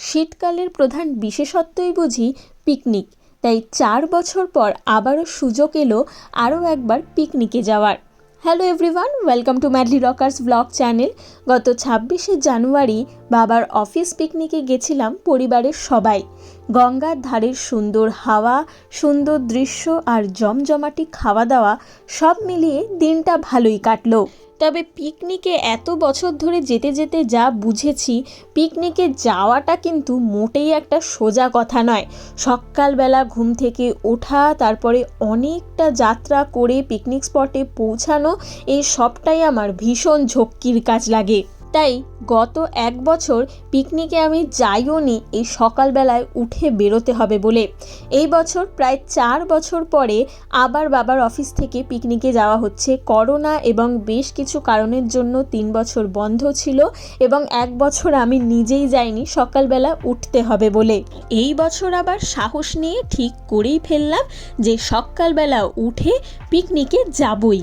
শীতকালের প্রধান বিশেষত্বই বুঝি পিকনিক। তাই 4 বছর পর আবারও সুযোগ এলো আরও একবার পিকনিকে যাওয়ার। Hello everyone, welcome to madly Rockerz blog channel. গত 26শে জানুয়ারি বাবার অফিস পিকনিকে গেছিলাম পরিবারের সবাই। গঙ্গার ধারের সুন্দর হাওয়া, সুন্দর দৃশ্য আর জমজমাটি খাওয়া দাওয়া সব মিলিয়ে দিনটা ভালোই কাটলো। তবে পিকনিকে এত বছর ধরে যেতে যেতে যা বুঝেছি, পিকনিকে যাওয়াটা কিন্তু মোটেই একটা সোজা কথা নয়। সকালবেলা ঘুম থেকে ওঠা, তারপরে অনেকটা যাত্রা করে পিকনিক স্পটে পৌঁছানো, এই সবটাই আমার ভীষণ ঝক্কির কাজ লাগে। তাই গত 1 বছর পিকনিকে আমি যাইও নি এই সকালবেলায় উঠে বেরোতে হবে বলে। এই বছর প্রায় 4 বছর পরে আবার বাবার অফিস থেকে পিকনিকে যাওয়া হচ্ছে। করোনা এবং বেশ কিছু কারণের জন্য 3 বছর বন্ধ ছিল এবং 1 বছর আমি নিজেই যাইনি সকালবেলা উঠতে হবে বলে। এই বছর আবার সাহস নিয়ে ঠিক করেই ফেললাম যে সকালবেলা উঠে পিকনিকে যাবই।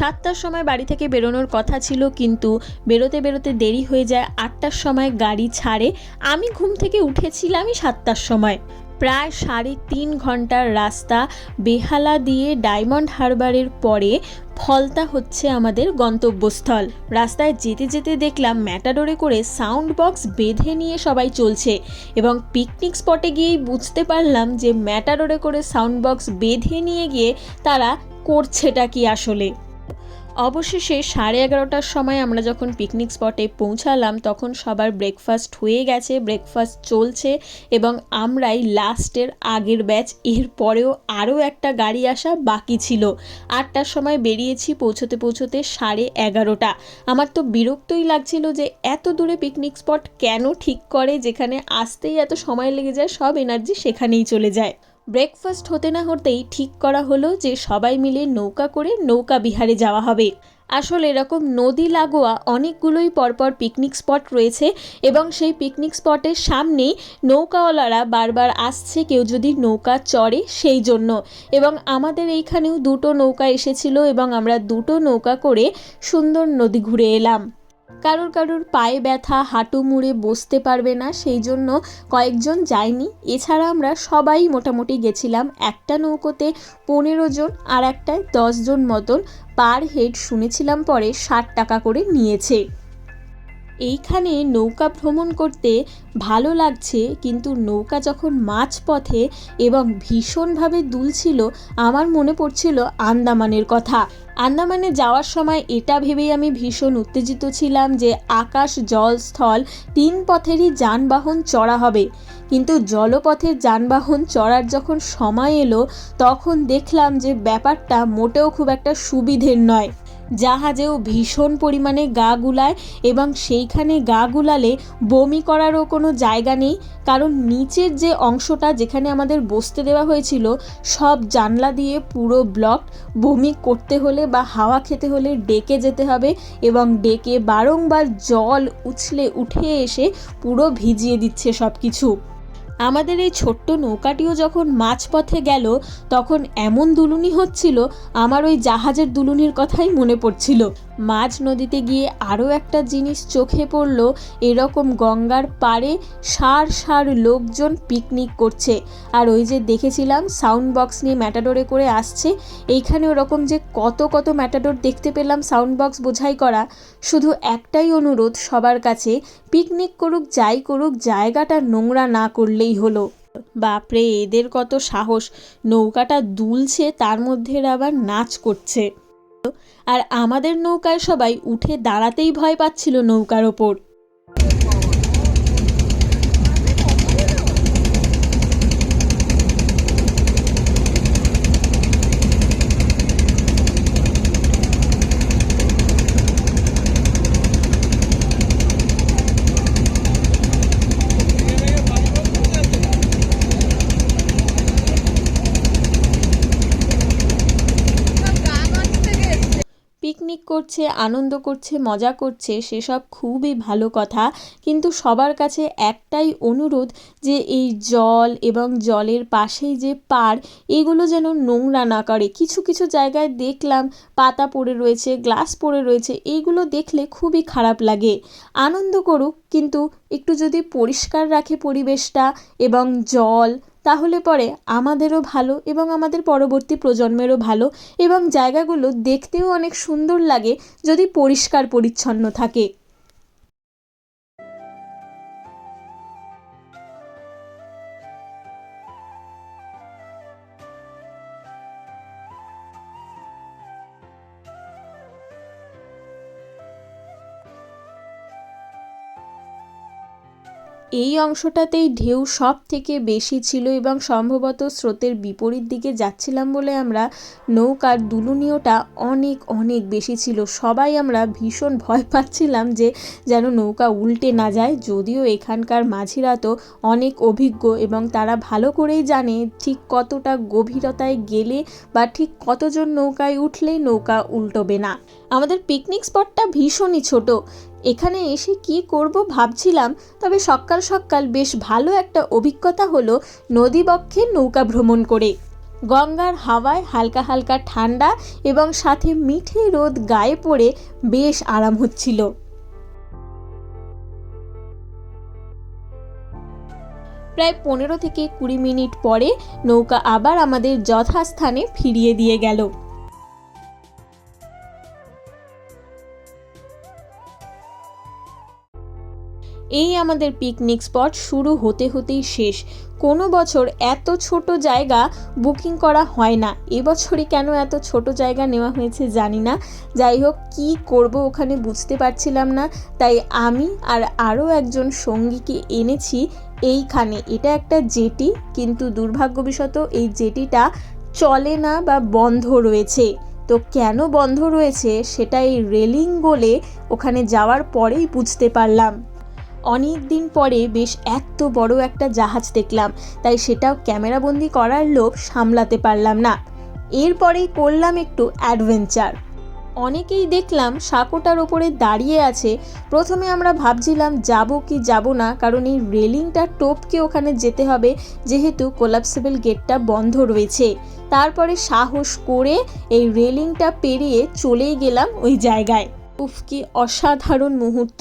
7টার সময় বাড়ি থেকে বেরোনোর কথা ছিল, কিন্তু বেরোতে বেরোতে দেরি হয়ে যায়। 8টার সময় গাড়ি ছাড়ে। আমি ঘুম থেকে উঠেছিলামই 7টার সময়। প্রায় 3.5 ঘন্টার রাস্তা বেহালা দিয়ে ডায়মন্ড হারবারের পরে ফলতা হচ্ছে আমাদের গন্তব্যস্থল। রাস্তায় যেতে যেতে দেখলাম ম্যাটাডোরে করে সাউন্ড বক্স বেঁধে নিয়ে সবাই চলছে এবং পিকনিক স্পটে গিয়েই বুঝতে পারলাম যে ম্যাটাডোরে করে সাউন্ড বক্স বেঁধে নিয়ে গিয়ে তারা করছেটা কি আসলে। অবশেষে 11:30টার সময় আমরা যখন পিকনিক স্পটে পৌঁছালাম তখন সবার ব্রেকফাস্ট হয়ে গেছে, ব্রেকফাস্ট চলছে এবং আমরাই লাস্টের আগের ব্যাচ। এর পরেও আরও একটা গাড়ি আসা বাকি ছিল। 8টার সময় বেরিয়েছি, পৌঁছতে পৌঁছতে 11:30। আমার তো বিরক্তই লাগছিল যে এত দূরে পিকনিক স্পট কেন ঠিক করে, যেখানে আসতেই এত সময় লেগে যায়, সব এনার্জি সেখানেই চলে যায়। ব্রেকফাস্ট হতে না হতেই ঠিক করা হলো যে সবাই মিলে নৌকা করে নৌকা বিহারে যাওয়া হবে। আসলে এরকম নদী লাগোয়া অনেকগুলোই পরপর পিকনিক স্পট রয়েছে এবং সেই পিকনিক স্পটের সামনেই নৌকাওয়ালারা বারবার আসছে কেউ যদি নৌকা চড়ে সেই জন্য। এবং আমাদের এইখানেও 2টো নৌকা এসেছিল এবং আমরা 2টো নৌকা করে সুন্দর নদী ঘুরে এলাম। কারুর পায়ে ব্যথা, হাঁটু মুড়ে বসতে পারবে না, সেই জন্য কয়েকজন যায়নি। এছাড়া আমরা সবাই মোটামুটি গেছিলাম। একটা নৌকোতে 15 জন আর একটায় 10 জন মতন। পার হেড শুনেছিলাম পরে 60 টাকা করে নিয়েছে। এইখানে নৌকা ভ্রমণ করতে ভালো লাগছে, কিন্তু নৌকা যখন মাঝপথে এবং ভীষণভাবে দুলছিল আমার মনে পড়ছিল আন্দামানের কথা। আন্দামানে যাওয়ার সময় এটা ভেবেই আমি ভীষণ উত্তেজিত ছিলাম যে আকাশ, জল, স্থল 3 পথেরই যানবাহন চড়া হবে। কিন্তু জলপথের যানবাহন চড়ার যখন সময় এলো তখন দেখলাম যে ব্যাপারটা মোটেও খুব একটা সুবিধের নয়। জাহাজেও ভীষণ পরিমাণে গা গুলায় এবং সেইখানে গা গুলালে বমি করারও কোনো জায়গা নেই, কারণ নিচের যে অংশটা যেখানে আমাদের বসতে দেওয়া হয়েছিল সব জানলা দিয়ে পুরো ব্লক। বমি করতে হলে বা হাওয়া খেতে হলে ডেকে যেতে হবে এবং ডেকে বারংবার জল উছলে উঠে এসে পুরো ভিজিয়ে দিচ্ছে সব কিছু। আমাদের এই ছোট্ট নৌকাটিও যখন মাঝপথে গেল তখন এমন দুলুনি হচ্ছিল, আমার ওই জাহাজের দুলুনির কথাই মনে পড়ছিল। মাঝ নদীতে গিয়ে আরও একটা জিনিস চোখে পড়ল, এরকম গঙ্গার পাড়ে সার লোকজন পিকনিক করছে। আর ওই যে দেখেছিলাম সাউন্ড বক্স নিয়ে ম্যাটাডোরে করে আসছে, এইখানে ওরকম যে কত ম্যাটাডোর দেখতে পেলাম সাউন্ড বক্স বোঝাই করা। শুধু একটাই অনুরোধ সবার কাছে, পিকনিক করুক যাই করুক জায়গাটা নোংরা না করলেই হলো। বাপরে, এদের কত সাহস! নৌকাটা দুলছে তার মধ্যে আবার নাচ করছে। আর আমাদের নৌকায় সবাই উঠে দাঁড়াতেই ভয় পাচ্ছিল নৌকার ওপর। পিকনিক করছে, আনন্দ করছে, মজা করছে, সেসব খুবই ভালো কথা, কিন্তু সবার কাছে একটাই অনুরোধ যে এই জল এবং জলের পাশেই যে পাড়, এগুলো যেন নোংরা না করে। কিছু কিছু জায়গায় দেখলাম পাতা পড়ে রয়েছে, গ্লাস পড়ে রয়েছে, এইগুলো দেখলে খুবই খারাপ লাগে। আনন্দ করুক, কিন্তু একটু যদি পরিষ্কার রাখে পরিবেশটা এবং জল, তাহলে পরে আমাদেরও ভালো এবং আমাদের পরবর্তী প্রজন্মেরও ভালো, এবং জায়গাগুলো দেখতেও অনেক সুন্দর লাগে যদি পরিষ্কার পরিচ্ছন্ন থাকে। এই অংশটাতেই ঢেউ সব থেকে বেশি ছিল এবং সম্ভবত স্রোতের বিপরীত দিকে যাচ্ছিলাম বলে আমরা নৌকার দুলুনিওটা অনেক অনেক বেশি ছিল। সবাই আমরা ভীষণ ভয় পাচ্ছিলাম যে যেন নৌকা উল্টে না যায়। যদিও এখানকার মাঝিরা তো অনেক অভিজ্ঞ এবং তারা ভালো করেই জানে ঠিক কতটা গভীরতায় গেলে বা ঠিক কতজন নৌকায় উঠলেই নৌকা উল্টোবে না। আমাদের পিকনিক স্পটটা ভীষণই ছোট। এখানে এসে কি করব ভাবছিলাম, তবে সকাল সকাল বেশ ভালো একটা অভিজ্ঞতা হলো নদীবক্ষে নৌকা ভ্রমণ করে। গঙ্গার হাওয়ায় হালকা হালকা ঠান্ডা এবং সাথে মিঠে রোদ গায়ে পড়ে বেশ আরাম হচ্ছিল। প্রায় 15 থেকে 20 মিনিট পরে নৌকা আবার আমাদের যথাস্থানে ফিরিয়ে দিয়ে গেল। এই আমাদের পিকনিক স্পট শুরু হতে হতেই শেষ। কোনো বছর এত ছোট জায়গা বুকিং করা হয় না, এবছরই কেন এত ছোট জায়গা নেওয়া হয়েছে জানি না। যাই হোক, কী করব ওখানে বুঝতে পারছিলাম না, তাই আমি আর আরও একজন সঙ্গীকে এনেছি এইখানে। এটা একটা জেটি, কিন্তু দুর্ভাগ্যবশত এই জেটিটা চলে না বা বন্ধ রয়েছে। তো কেন বন্ধ রয়েছে সেটা এই রেলিং গলে ওখানে যাওয়ার পরেই বুঝতে পারলাম। অনেক দিন পরে বেশ এত বড় একটা জাহাজ দেখলাম, তাই সেটাও ক্যামেরাবন্দি করার লোভ সামলাতে পারলাম না। এরপরেই করলাম একটু অ্যাডভেঞ্চার। অনেকেই দেখলাম সাঁকোটার ওপরে দাঁড়িয়ে আছে। প্রথমে আমরা ভাবছিলাম যাব কি যাব না, কারণ এই রেলিংটা টপকে ওখানে যেতে হবে, যেহেতু কোলাপসেবল গেটটা বন্ধ রয়েছে। তারপরে সাহস করে এই রেলিংটা পেরিয়ে চলেই গেলাম ওই জায়গায়। উফ, কি অসাধারণ মুহূর্ত!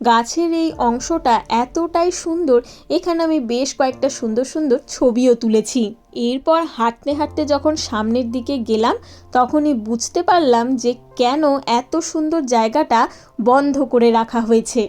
গাছের এই অংশটা এতটাই সুন্দর, এখানে আমি বেশ কয়েকটা সুন্দর সুন্দর ছবিও তুলেছি। এরপর হাঁটতে হাঁটতে যখন সামনের দিকে গেলাম, তখনই বুঝতে পারলাম যে কেন এত সুন্দর জায়গাটা বন্ধ করে রাখা হয়েছে।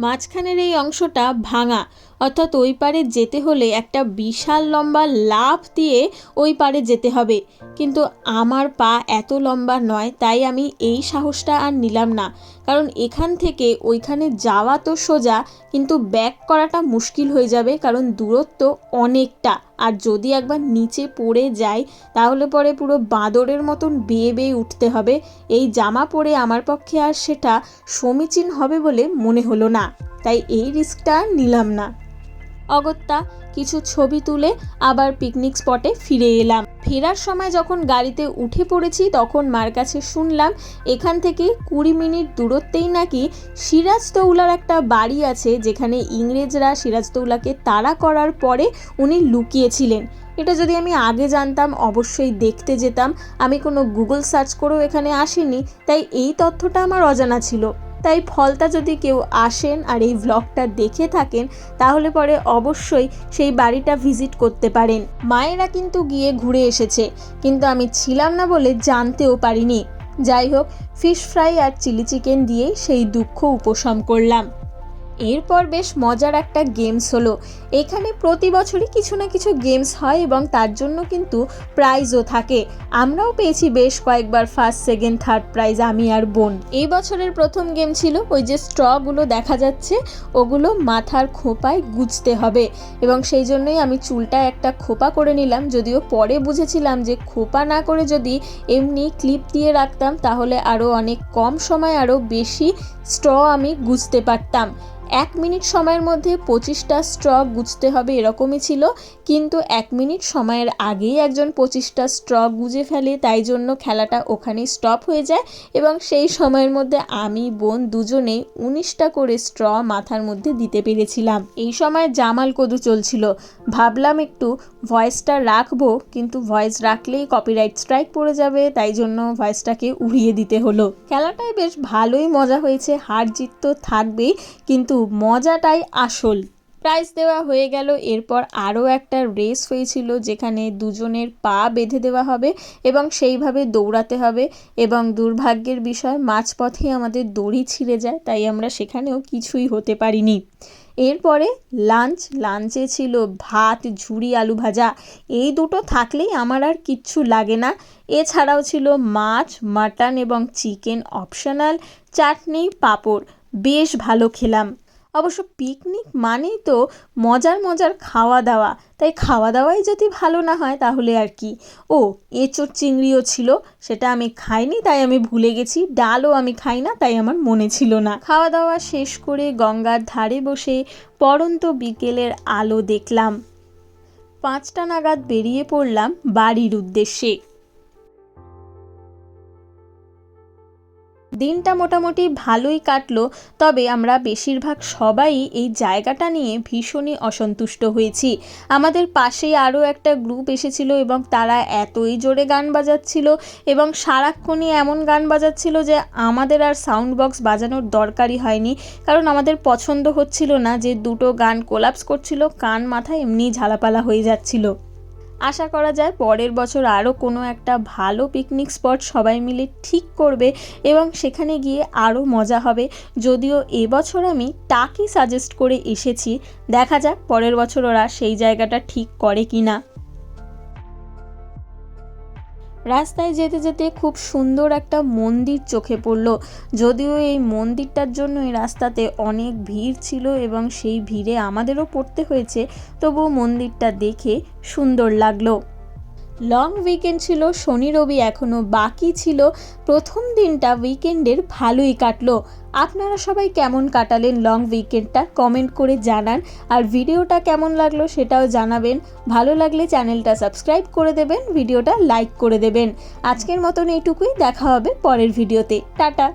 মাঝখানের এই অংশটা ভাঙা, অর্থাৎ ওই পারে যেতে হলে একটা বিশাল লম্বা লাফ দিয়ে ওই পারে যেতে হবে, কিন্তু আমার পা এত লম্বা নয়, তাই আমি এই সাহসটা আর নিলাম না। কারণ এখান থেকে ওইখানে যাওয়া তো সোজা, কিন্তু ব্যাক করাটা মুশকিল হয়ে যাবে, কারণ দূরত্ব অনেকটা। আর যদি একবার নিচে পড়ে যাই তাহলে পরে পুরো বাঁদরের মতন বেয়ে বেয়ে উঠতে হবে। এই জামা পরে আমার পক্ষে আর সেটা সমীচীন হবে বলে মনে হলো না, তাই এই রিস্কটা নিলাম না। অগত্যা কিছু ছবি তুলে আবার পিকনিক স্পটে ফিরে এলাম। ফেরার সময় যখন গাড়িতে উঠে পড়েছি, তখন মার কাছে শুনলাম এখান থেকে 20 মিনিট দূরত্বেই নাকি সিরাজদৌলার একটা বাড়ি আছে, যেখানে ইংরেজরা সিরাজদৌলাকে তাড়া করার পরে উনি লুকিয়েছিলেন। এটা যদি আমি আগে জানতাম অবশ্যই দেখতে যেতাম। আমি কোনো গুগল সার্চ করেও এখানে আসিনি, তাই এই তথ্যটা আমার অজানা ছিল। তাই ফলতা যদি কেউ আসেন আর এই ভ্লগটা দেখে থাকেন, তাহলে পরে অবশ্যই সেই বাড়িটা ভিজিট করতে পারেন। মায়েরা কিন্তু গিয়ে ঘুরে এসেছে, কিন্তু আমি ছিলাম না বলে জানতেও পারিনি। যাই হোক, ফিশ ফ্রাই আর চিলি চিকেন দিয়েই সেই দুঃখ উপশম করলাম। এরপর বেশ মজার একটা গেমস হলো। এখানে প্রতি বছরই কিছু না কিছু গেমস হয় এবং তার জন্য কিন্তু প্রাইজও থাকে। আমরাও পেয়েছি বেশ কয়েকবার ফার্স্ট, সেকেন্ড, থার্ড প্রাইজ, আমি আর বোন। এই বছরের প্রথম গেম ছিল ওই যে স্ট্রগুলো দেখা যাচ্ছে, ওগুলো মাথার খোঁপায় গুজতে হবে, এবং সেই জন্যই আমি চুলটা একটা খোপা করে নিলাম। যদিও পরে বুঝেছিলাম যে খোপা না করে যদি এমনি ক্লিপ দিয়ে রাখতাম তাহলে আরও অনেক কম সময় আরও বেশি স্ট্র আমি গুজতে পারতাম। 1 মিনিট সময়ের মধ্যে 25টা স্ট্র গুছতে হবে এরকমই ছিল, কিন্তু 1 মিনিট সময়ের আগেই একজন 25টা স্ট্র গুজে ফেলে, তাই জন্য খেলাটা ওখানেই স্টপ হয়ে যায় এবং সেই সময়ের মধ্যে আমি বোন দুজনেই 19টা করে স্ট্র মাথার মধ্যে দিতে পেরেছিলাম। এই সময় জামাল কদু চলছিল, ভাবলাম একটু ভয়েসটা রাখবো, কিন্তু ভয়েস রাখলেই কপিরাইট স্ট্রাইক পড়ে যাবে, তাই জন্য ভয়েসটাকে উড়িয়ে দিতে হলো। খেলাটায় বেশ ভালোই মজা হয়েছে, হার জিত তো থাকবেই, কিন্তু মজাটাই আসল। প্রাইজ দেওয়া হয়ে গেল। এরপর আরও একটা রেস হয়েছিল যেখানে দুজনের পা বেঁধে দেওয়া হবে এবং সেইভাবে দৌড়াতে হবে, এবং দুর্ভাগ্যের বিষয় মাঝপথে আমাদের দড়ি ছিঁড়ে যায়, তাই আমরা সেখানেও কিছুই হতে পারিনি। এরপরে লাঞ্চে ছিল ভাত, ঝুরি, আলু ভাজা, এই দুটো থাকলেই আমার আর কিচ্ছু লাগে না। এছাড়াও ছিল মাছ, মাটন এবং চিকেন অপশনাল, চাটনি, পাঁপড়। বেশ ভালো খেলাম। অবশ্য পিকনিক মানেই তো মজার খাওয়া দাওয়া, তাই খাওয়া দাওয়াই যদি ভালো না হয় তাহলে আর কি। ও, এঁচোড় চিংড়িও ছিল, সেটা আমি খাইনি তাই আমি ভুলে গেছি। ডালও আমি খাই না তাই আমার মনে ছিল না। খাওয়া দাওয়া শেষ করে গঙ্গার ধারে বসে পড়ন্ত বিকেলের আলো দেখলাম। 5টা নাগাদ বেরিয়ে পড়লাম বাড়ির উদ্দেশ্যে। দিনটা মোটামুটি ভালোই কাটলো, তবে আমরা বেশিরভাগ সবাই এই জায়গাটা নিয়ে ভীষণই অসন্তুষ্ট হয়েছি। আমাদের পাশেই আরও একটা গ্রুপ এসেছিল এবং তারা এতই জোরে গান বাজাচ্ছিল এবং সারাক্ষণই এমন গান বাজাচ্ছিল যে আমাদের আর সাউন্ড বক্স বাজানোর দরকারই হয়নি, কারণ আমাদের পছন্দ হচ্ছিল না যে দুটো গান কোলাপস করছিল, কান মাথা এমনিই ঝালাপালা হয়ে যাচ্ছিল। আশা করা যায় পরের বছর আরও কোনো একটা ভালো পিকনিক স্পট সবাই মিলে ঠিক করবে এবং সেখানে গিয়ে আরও মজা হবে। যদিও এবছর আমি টাকি সাজেস্ট করে এসেছি, দেখা যাক পরের বছর ওরা সেই জায়গাটা ঠিক করে কি না। রাস্তায় যেতে যেতে খুব সুন্দর একটা মন্দির চোখে পড়ল। যদিও এই মন্দিরটার জন্য এই রাস্তাতে অনেক ভিড় ছিল এবং সেই ভিড়ে আমাদেরও পড়তে হয়েছে, তবুও মন্দিরটা দেখে সুন্দর লাগলো। লং উইকেন্ড ছিল, শনি রবি এখনও বাকি ছিল। প্রথম দিনটা উইকেন্ডের ভালোই কাটলো। আপনারা সবাই কেমন কাটালেন লং উইকেন্ডটা কমেন্ট করে জানান, আর ভিডিওটা কেমন লাগলো সেটাও জানাবেন। ভালো লাগলে চ্যানেলটা সাবস্ক্রাইব করে দেবেন, ভিডিওটা লাইক করে দেবেন। আজকের মতন এইটুকুই, দেখা হবে পরের ভিডিওতে। টাটা।